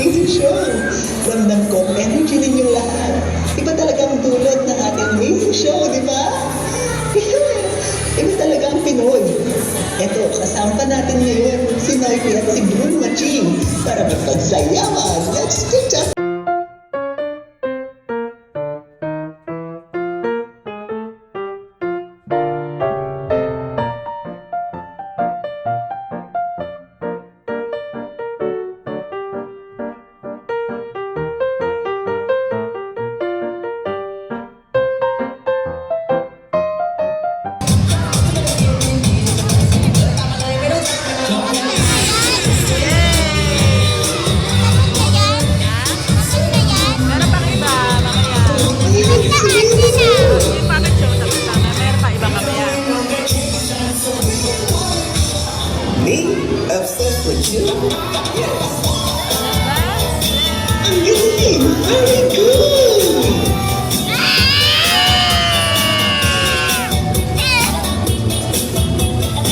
amazing show. Ramdam ko energy ninyong lahat. Iba talaga ang dulot ng ating amazing show, di ba? Iba talaga ang Pinoy. Eto, kasama pa natin ngayon si Noypi at si Bruno Maching para magpagsayawan. Let's get up! Me? Obsessed with you? Yes. Amazing! Very good!